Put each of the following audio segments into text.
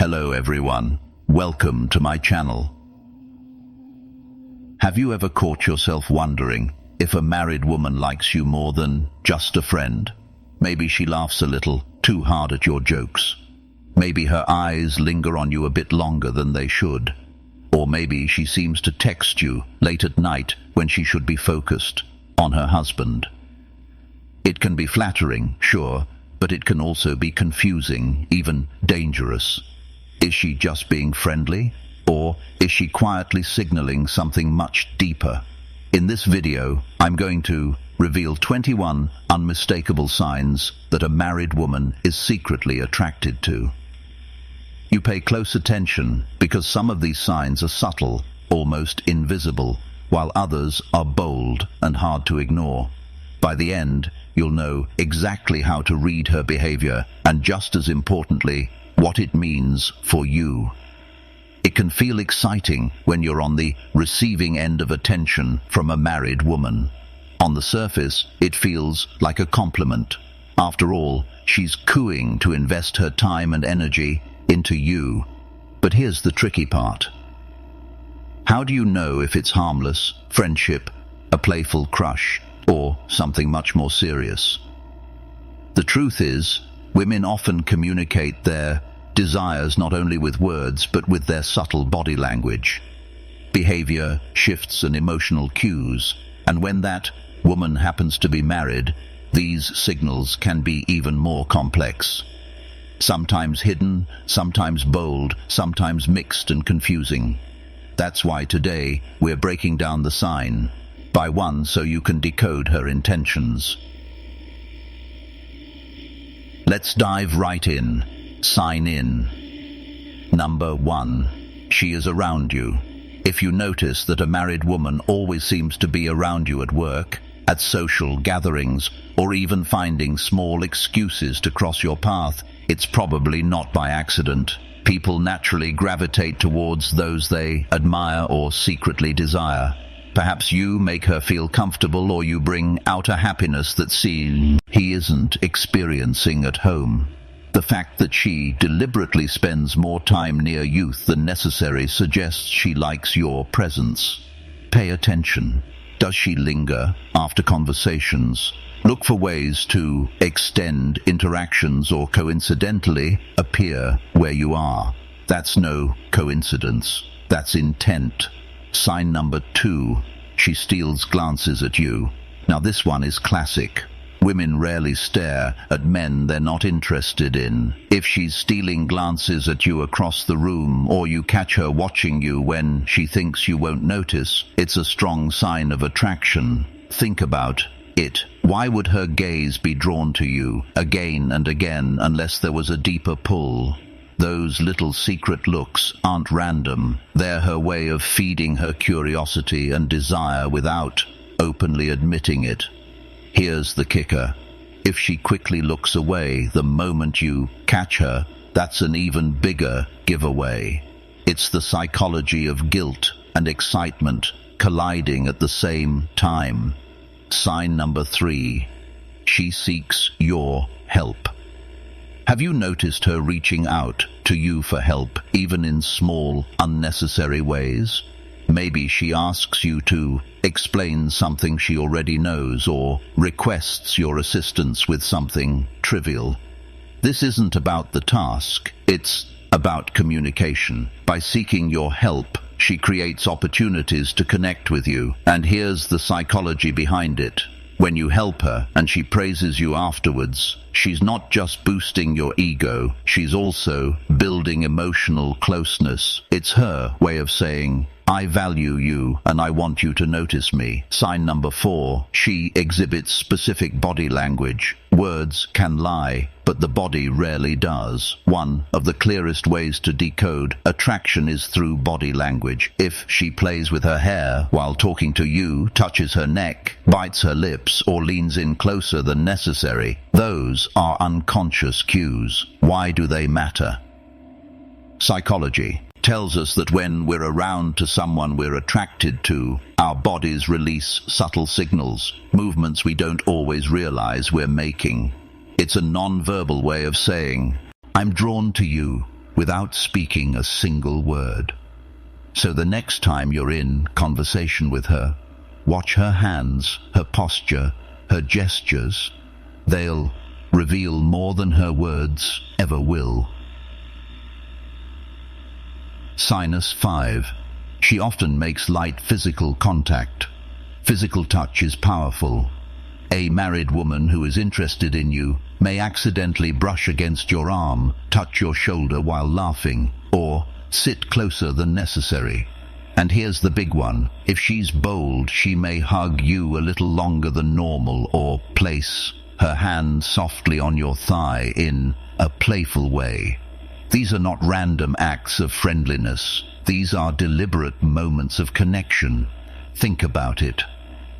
Hello everyone, welcome to my channel. Have you ever caught yourself wondering if a married woman likes you more than just a friend? Maybe she laughs a little too hard at your jokes. Maybe her eyes linger on you a bit longer than they should. Or maybe she seems to text you late at night when she should be focused on her husband. It can be flattering, sure, but it can also be confusing, even dangerous. Is she just being friendly, or is she quietly signaling something much deeper? In this video, I'm going to reveal 21 unmistakable signs that a married woman is secretly attracted to. You pay close attention because some of these signs are subtle, almost invisible, while others are bold and hard to ignore. By the end, you'll know exactly how to read her behavior and, just as importantly, what it means for you. It can feel exciting when you're on the receiving end of attention from a married woman. On the surface, it feels like a compliment. After all, she's cooing to invest her time and energy into you. But here's the tricky part. How do you know if it's harmless, friendship, a playful crush, or something much more serious? The truth is, women often communicate their desires not only with words but with their subtle body language, behavior, shifts and emotional cues. And when that woman happens to be married, these signals can be even more complex. Sometimes hidden, sometimes bold, sometimes mixed and confusing. That's why today we're breaking down the sign by one so you can decode her intentions. Let's dive right in. Sign in. Number 1. She is around you. If you notice that a married woman always seems to be around you at work, at social gatherings, or even finding small excuses to cross your path, it's probably not by accident. People naturally gravitate towards those they admire or secretly desire. Perhaps you make her feel comfortable, or you bring out a happiness that he isn't experiencing at home. The fact that she deliberately spends more time near you than necessary suggests she likes your presence. Pay attention. Does she linger after conversations? Look for ways to extend interactions or coincidentally appear where you are. That's no coincidence. That's intent. Sign number 2. She steals glances at you. Now this one is classic. Women rarely stare at men they're not interested in. If she's stealing glances at you across the room, or you catch her watching you when she thinks you won't notice, it's a strong sign of attraction. Think about it. Why would her gaze be drawn to you again and again unless there was a deeper pull? Those little secret looks aren't random. They're her way of feeding her curiosity and desire without openly admitting it. Here's the kicker. If she quickly looks away the moment you catch her, that's an even bigger giveaway. It's the psychology of guilt and excitement colliding at the same time. Sign number 3. She seeks your help. Have you noticed her reaching out to you for help, even in small, unnecessary ways? Maybe she asks you to explain something she already knows, or requests your assistance with something trivial. This isn't about the task, it's about communication. By seeking your help, she creates opportunities to connect with you. And here's the psychology behind it. When you help her and she praises you afterwards, she's not just boosting your ego, she's also building emotional closeness. It's her way of saying, I value you and I want you to notice me. Sign number 4. She exhibits specific body language. Words can lie, but the body rarely does. One of the clearest ways to decode attraction is through body language. If she plays with her hair while talking to you, touches her neck, bites her lips, or leans in closer than necessary, those are unconscious cues. Why do they matter? Psychology tells us that when we're around to someone we're attracted to, our bodies release subtle signals, movements we don't always realize we're making. It's a non-verbal way of saying, I'm drawn to you, without speaking a single word. So the next time you're in conversation with her, watch her hands, her posture, her gestures. They'll reveal more than her words ever will. Sinus 5. She often makes light physical contact. Physical touch is powerful. A married woman who is interested in you may accidentally brush against your arm, touch your shoulder while laughing, or sit closer than necessary. And here's the big one. If she's bold, she may hug you a little longer than normal or place her hand softly on your thigh in a playful way. These are not random acts of friendliness. These are deliberate moments of connection. Think about it.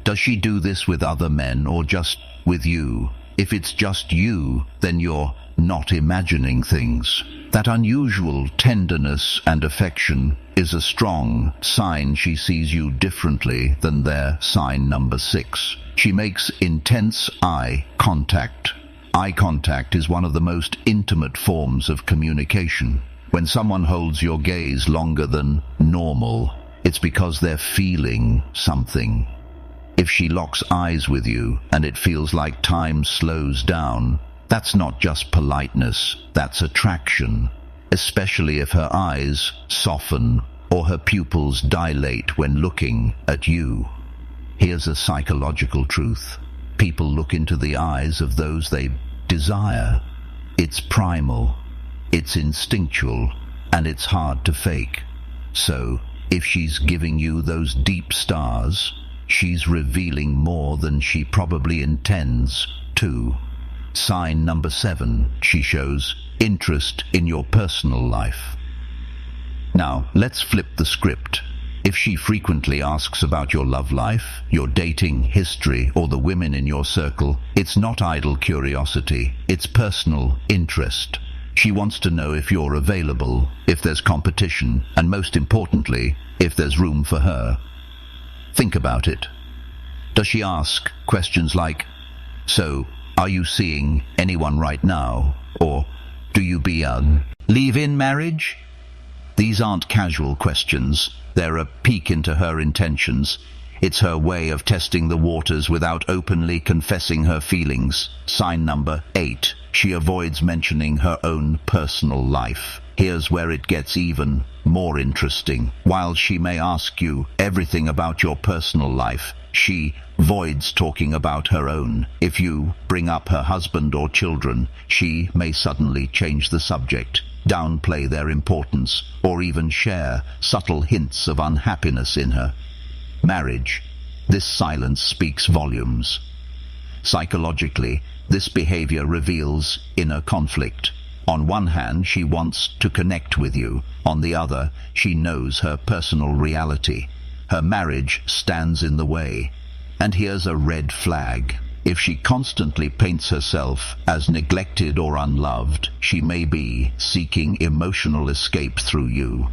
Does she do this with other men or just with you? If it's just you, then you're not imagining things. That unusual tenderness and affection is a strong sign she sees you differently than their sign number 6. She makes intense eye contact. Eye contact is one of the most intimate forms of communication. When someone holds your gaze longer than normal, it's because they're feeling something. If she locks eyes with you and it feels like time slows down, that's not just politeness, that's attraction, especially if her eyes soften or her pupils dilate when looking at you. Here's a psychological truth. People look into the eyes of those they desire. It's primal, it's instinctual, and it's hard to fake. So, if she's giving you those deep stars, she's revealing more than she probably intends to. Sign number 7, she shows interest in your personal life. Now, let's flip the script. If she frequently asks about your love life, your dating history, or the women in your circle, it's not idle curiosity, it's personal interest. She wants to know if you're available, if there's competition, and most importantly, if there's room for her. Think about it. Does she ask questions like, "So, are you seeing anyone right now?" Or, "Do you be a live-in marriage?" These aren't casual questions. They're a peek into her intentions. It's her way of testing the waters without openly confessing her feelings. Sign number 8. She avoids mentioning her own personal life. Here's where it gets even more interesting. While she may ask you everything about your personal life, she avoids talking about her own. If you bring up her husband or children, she may suddenly change the subject, downplay their importance, or even share subtle hints of unhappiness in her marriage. This silence speaks volumes. Psychologically, this behavior reveals inner conflict. On one hand, she wants to connect with you. On the other, she knows her personal reality. Her marriage stands in the way. And here's a red flag. If she constantly paints herself as neglected or unloved, she may be seeking emotional escape through you.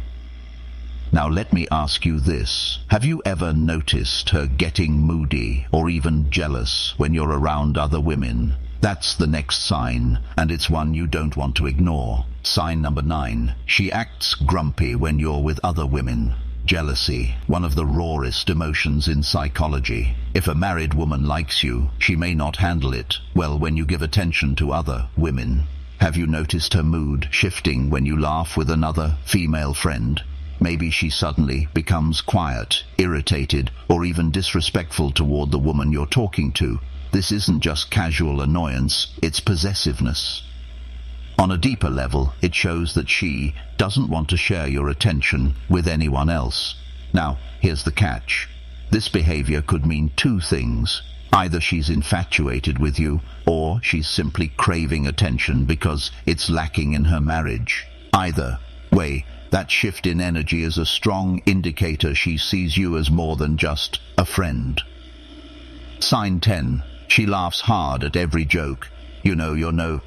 Now let me ask you this. Have you ever noticed her getting moody or even jealous when you're around other women? That's the next sign, and it's one you don't want to ignore. Sign number 9. She acts grumpy when you're with other women. Jealousy, one of the rawest emotions in psychology. If a married woman likes you, she may not handle it well when you give attention to other women. Have you noticed her mood shifting when you laugh with another female friend? Maybe she suddenly becomes quiet, irritated, or even disrespectful toward the woman you're talking to. This isn't just casual annoyance, it's possessiveness. On a deeper level, it shows that she doesn't want to share your attention with anyone else. Now, here's the catch. This behavior could mean two things. Either she's infatuated with you, or she's simply craving attention because it's lacking in her marriage. Either way, that shift in energy is a strong indicator she sees you as more than just a friend. Sign 10. She laughs hard at every joke. You know you're no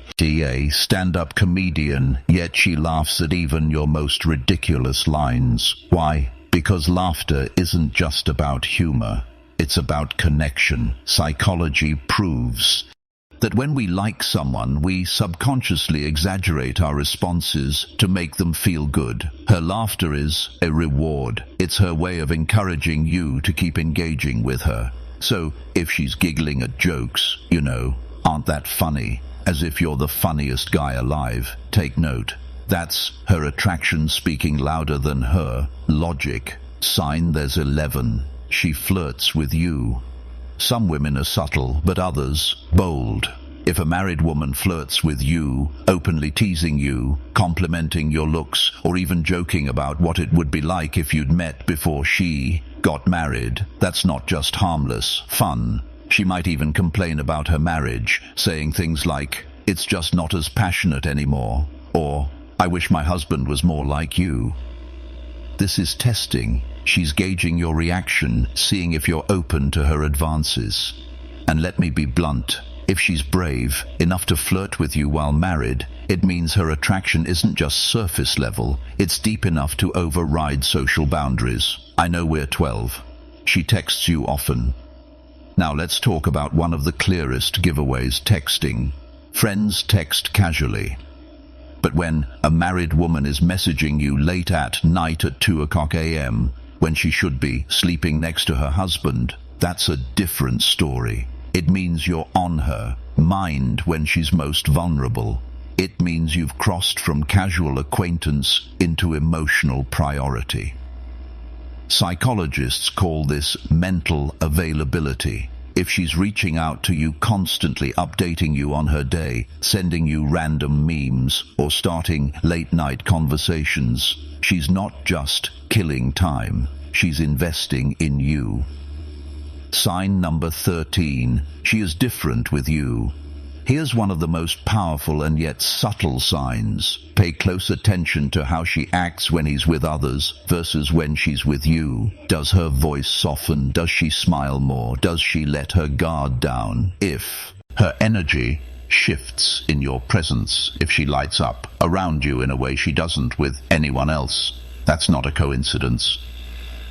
stand-up comedian, yet she laughs at even your most ridiculous lines. Why? Because laughter isn't just about humor. It's about connection. Psychology proves that when we like someone, we subconsciously exaggerate our responses to make them feel good. Her laughter is a reward. It's her way of encouraging you to keep engaging with her. So, if she's giggling at jokes, aren't that funny, as if you're the funniest guy alive, take note. That's her attraction speaking louder than her logic. Sign there's 11. She flirts with you. Some women are subtle, but others bold. If a married woman flirts with you, openly teasing you, complimenting your looks, or even joking about what it would be like if you'd met before she got married, that's not just harmless fun. She might even complain about her marriage, saying things like, "It's just not as passionate anymore," or "I wish my husband was more like you." This is testing. She's gauging your reaction, seeing if you're open to her advances. And let me be blunt, if she's brave enough to flirt with you while married, it means her attraction isn't just surface level, it's deep enough to override social boundaries. I know we're 12. She texts you often. Now let's talk about one of the clearest giveaways: texting. Friends text casually. But when a married woman is messaging you late at night at 2 a.m., when she should be sleeping next to her husband, that's a different story. It means you're on her mind when she's most vulnerable. It means you've crossed from casual acquaintance into emotional priority. Psychologists call this mental availability. If she's reaching out to you constantly, updating you on her day, sending you random memes, or starting late-night conversations, she's not just killing time, she's investing in you. Sign number 13. She is different with you. Here's one of the most powerful and yet subtle signs. Pay close attention to how she acts when he's with others versus when she's with you. Does her voice soften? Does she smile more? Does she let her guard down? If her energy shifts in your presence, if she lights up around you in a way she doesn't with anyone else, that's not a coincidence.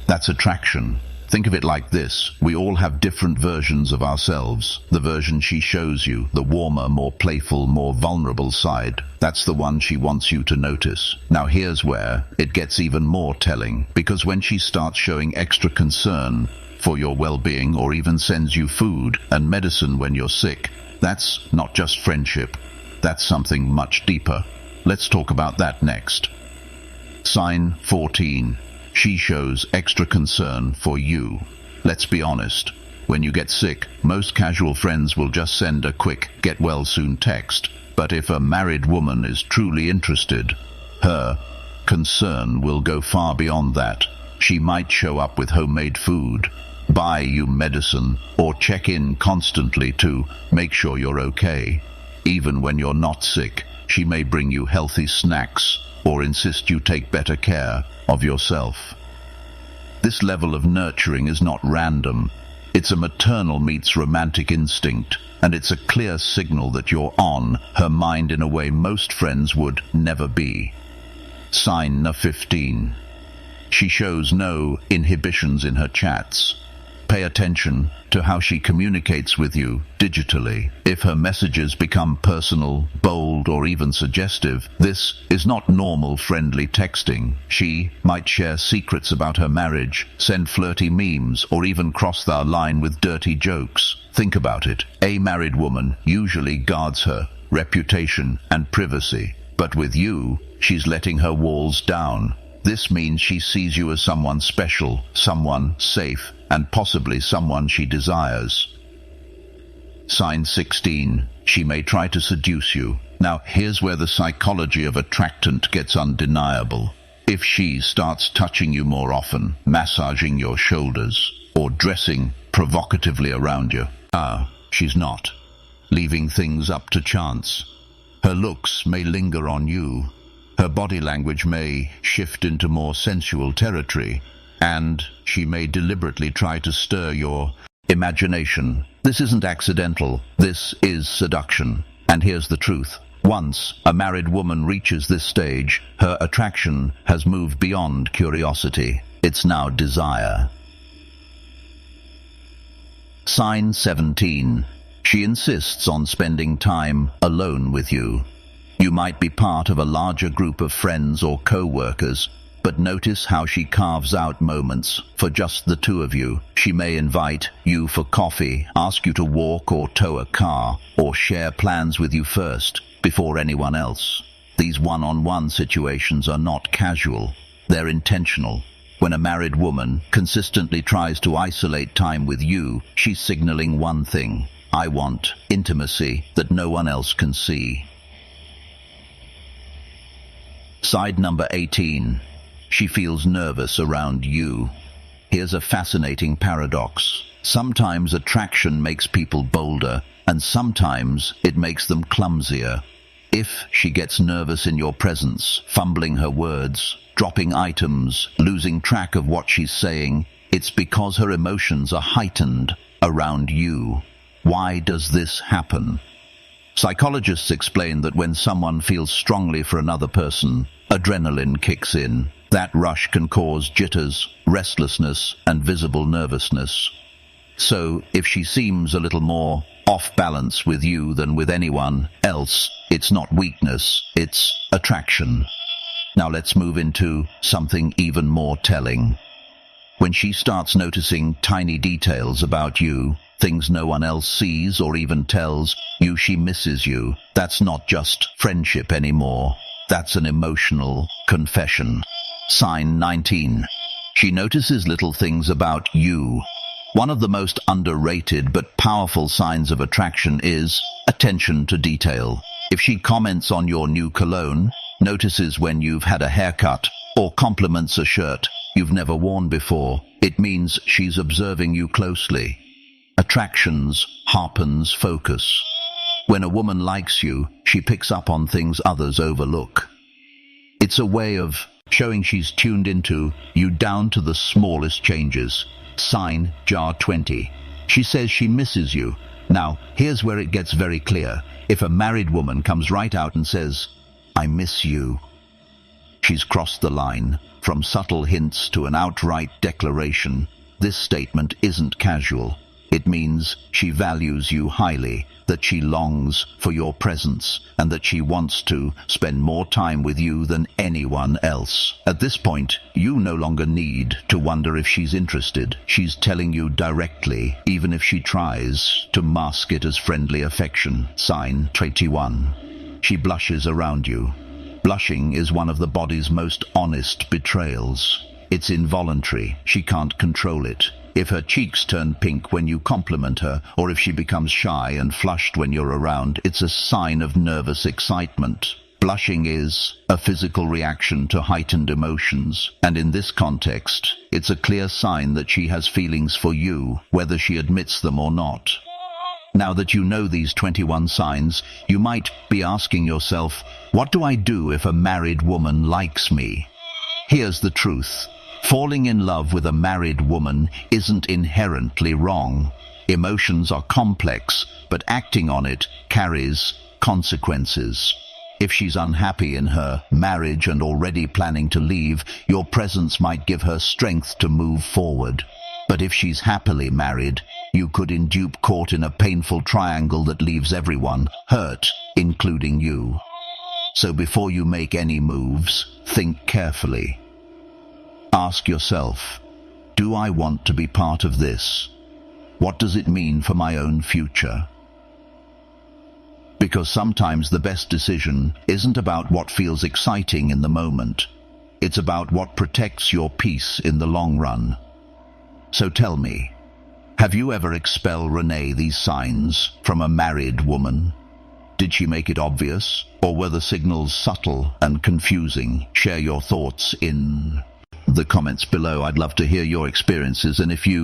That's attraction. Think of it like this. We all have different versions of ourselves. The version she shows you, the warmer, more playful, more vulnerable side, that's the one she wants you to notice. Now here's where it gets even more telling, because when she starts showing extra concern for your well-being or even sends you food and medicine when you're sick, that's not just friendship. That's something much deeper. Let's talk about that next. Sign 14. She shows extra concern for you. Let's be honest. When you get sick, most casual friends will just send a quick "get well soon" text. But if a married woman is truly interested, her concern will go far beyond that. She might show up with homemade food, buy you medicine, or check in constantly to make sure you're okay. Even when you're not sick, she may bring you healthy snacks or insist you take better care of yourself. This level of nurturing is not random. It's a maternal meets romantic instinct, and it's a clear signal that you're on her mind in a way most friends would never be. Sign number 15. She shows no inhibitions in her chats. Pay attention to how she communicates with you digitally. If her messages become personal, bold, or even suggestive, this is not normal friendly texting. She might share secrets about her marriage, send flirty memes, or even cross the line with dirty jokes. Think about it. A married woman usually guards her reputation and privacy, but with you, she's letting her walls down. This means she sees you as someone special, someone safe, and possibly someone she desires. Sign 16. She may try to seduce you. Now, here's where the psychology of attractant gets undeniable. If she starts touching you more often, massaging your shoulders, or dressing provocatively around you, she's not leaving things up to chance. Her looks may linger on you. Her body language may shift into more sensual territory, and she may deliberately try to stir your imagination. This isn't accidental. This is seduction. And here's the truth. Once a married woman reaches this stage, her attraction has moved beyond curiosity. It's now desire. Sign 17. She insists on spending time alone with you. You might be part of a larger group of friends or co-workers, but notice how she carves out moments for just the two of you. She may invite you for coffee, ask you to walk or tow a car, or share plans with you first, before anyone else. These one-on-one situations are not casual, they're intentional. When a married woman consistently tries to isolate time with you, she's signaling one thing: I want intimacy that no one else can see. Side number 18. She feels nervous around you. Here's a fascinating paradox. Sometimes attraction makes people bolder, and sometimes it makes them clumsier. If she gets nervous in your presence, fumbling her words, dropping items, losing track of what she's saying, it's because her emotions are heightened around you. Why does this happen? Psychologists explain that when someone feels strongly for another person, adrenaline kicks in. That rush can cause jitters, restlessness, and visible nervousness. So, if she seems a little more off balance with you than with anyone else, it's not weakness, it's attraction. Now let's move into something even more telling. When she starts noticing tiny details about you, things no one else sees or even tells you she misses you, that's not just friendship anymore. That's an emotional confession. Sign 19. She notices little things about you. One of the most underrated but powerful signs of attraction is attention to detail. If she comments on your new cologne, notices when you've had a haircut, or compliments a shirt you've never worn before, it means she's observing you closely. Attractions harpens focus. When a woman likes you, she picks up on things others overlook. It's a way of showing she's tuned into you down to the smallest changes. Sign jar 20. She says she misses you. Now, here's where it gets very clear. If a married woman comes right out and says, I miss you, she's crossed the line. From subtle hints to an outright declaration, this statement isn't casual. It means she values you highly, that she longs for your presence, and that she wants to spend more time with you than anyone else. At this point, you no longer need to wonder if she's interested. She's telling you directly, even if she tries to mask it as friendly affection. Sign 21. She blushes around you. Blushing is one of the body's most honest betrayals. It's involuntary. She can't control it. If her cheeks turn pink when you compliment her, or if she becomes shy and flushed when you're around, it's a sign of nervous excitement. Blushing is a physical reaction to heightened emotions, and in this context, it's a clear sign that she has feelings for you, whether she admits them or not. Now that you know these 21 signs, you might be asking yourself, what do I do if a married woman likes me? Here's the truth. Falling in love with a married woman isn't inherently wrong. Emotions are complex, but acting on it carries consequences. If she's unhappy in her marriage and already planning to leave, your presence might give her strength to move forward. But if she's happily married, you could end up caught in a painful triangle that leaves everyone hurt, including you. So before you make any moves, think carefully. Ask yourself, do I want to be part of this? What does it mean for my own future? Because sometimes the best decision isn't about what feels exciting in the moment. It's about what protects your peace in the long run. So tell me, have you ever expelled Renee these signs from a married woman? Did she make it obvious, or were the signals subtle and confusing? Share your thoughts in the comments below. I'd love to hear your experiences, and if you